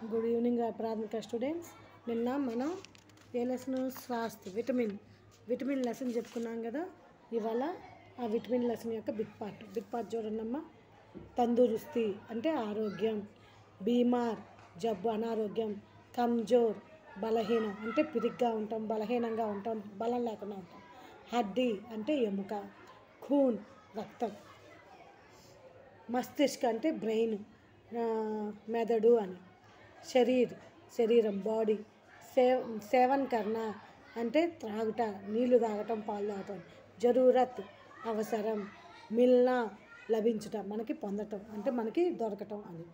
Good evening ప్రాథమిక students. నిన్న మనం ఏ లెసన్ స్వాస్థ్ విటమిన్ లెసన్ చెప్పుకున్నాం కదా. ఇవాళ ఆ విటమిన్ లెసన్ యొక్క బిగ్ పార్ట్ చూడండమ్మా. తందూరుస్తి అంటే ఆరోగ్యం, బీమార్ జబ్బు అనారోగ్యం, కమ్జోర్ బలహీనం అంటే పిరిగ్గా ఉంటాం, బలహీనంగా ఉంటాం, బలం లేకుండా ఉంటాం, హడ్డీ అంటే ఎముక, ఖూన్ రక్తం, మస్తిష్క అంటే బ్రెయిన్ మెదడు అని, శరీరం బాడీ, సేవన్ కర్ణ అంటే త్రాగుట నీళ్లు తాగటం, పాలు తాగటం, జరూరత్ అవసరం, మిల్నా లభించుట మనకి పొందటం అంటే మనకి దొరకటం అని.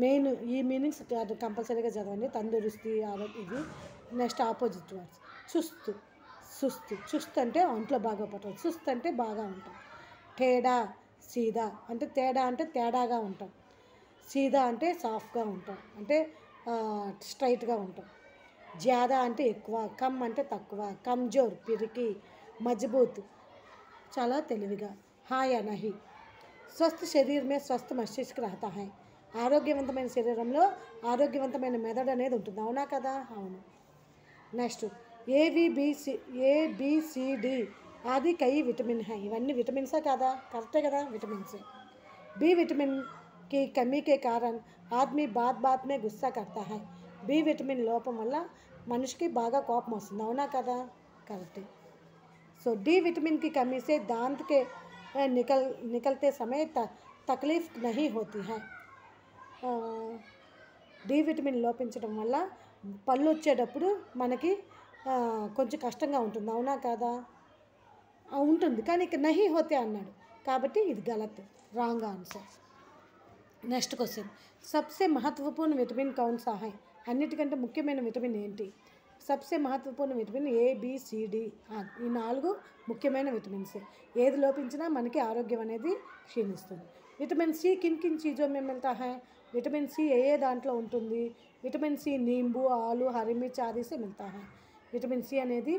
మెయిన్ ఈ మీనింగ్స్ కంపల్సరీగా చదవండి. తందూరుస్తి ఇది. Next opposite words. సుస్తు అంటే ఒంట్లో బాగోపడటం, సుస్తు అంటే బాగా ఉంటాం. తేడా సీదా అంటే తేడాగా ఉంటాం, సీదా అంటే సాఫ్ట్గా ఉంటాం అంటే స్ట్రైట్గా ఉంటాం. జ్యాదా అంటే ఎక్కువ, కమ్ అంటే తక్కువ, కమ్జోర్ పిరికి, మజబూత్ చాలా తెలివిగా, హాయ్ అనహి. స్వస్థ శరీరమే స్వస్థ మస్తిష్క రహతా హై. ఆరోగ్యవంతమైన శరీరంలో ఆరోగ్యవంతమైన మెదడు అనేది ఉంటుంది. అవునా కదా? అవును. నెక్స్ట్ ABCD ఆది కై విటమిన్ హై. ఇవన్నీ విటమిన్సే కదా? కరెక్టే కదా? విటమిన్స్. బి విటమిన్ की कमी के कारण आदमी बात में गुस्सा करता है. బి విటమిన్ లోపం వల్ల మనిషికి బాగా కోపం వస్తుంది. అవునా కదా? కరెక్టే. సో डी विटामिन की कमी से दांत के निकलते समय तकलीफ नहीं होती है. డి విటమిన్ లోపించడం వల్ల పళ్ళు వచ్చేటప్పుడు మనకి కొంచెం కష్టంగా ఉంటుంది. అవునా కదా? ఉంటుంది, కానీ ఇక్కడ నహి హోతే అన్నాడు కాబట్టి ఇది గలత్, రాంగ్ ఆన్సర్. Next question. సబ్సే మహత్వపూర్ణ విటమిన్ కౌన్ సా హై. అన్నిటికంటే ముఖ్యమైన విటమిన్ ఏంటి? సబ్సే మహత్వపూర్ణ విటమిన్ ABCD. ఈ 4 ముఖ్యమైన విటమిన్సే. ఏది లోపించినా మనకి ఆరోగ్యం అనేది క్షీణిస్తుంది. విటమిన్ సి కిన్ చీజో మే మిల్తా హై. విటమిన్ సి ఏ దాంట్లో ఉంటుంది? విటమిన్ సి నీంబు, ఆలు, హరి మిర్చ్ ఆది సే మిల్తా హై. విటమిన్ సి అనేది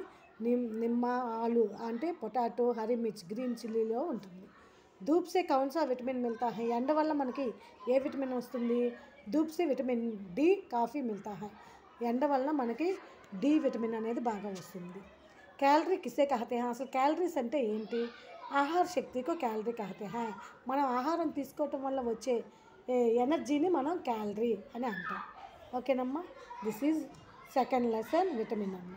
నిమ్మ, ఆలు అంటే పొటాటో, హరి మిర్చ్ గ్రీన్ చిల్లీలో ఉంటుంది. ధూప్ సే కౌన్ సా విటమిన్ మిల్తా హై. ఎండ వల్ల మనకి ఏ విటమిన్ వస్తుంది? ధూప్ సే విటమిన్ డి కాఫీ మిల్తా హై. ఎండ వల్ల మనకి డి విటమిన్ అనేది బాగా వస్తుంది. క్యాలరీ కిసే కహతే హై. అసలు క్యాలరీస్ అంటే ఏంటి? ఆహార శక్తికో క్యాలరీ కహతే హై. మనం ఆహారం తీసుకోవటం వల్ల వచ్చే ఎనర్జీని మనం క్యాలరీ అని అంటాం. ఓకేనమ్మా? This is second lesson vitamin అమ్మ.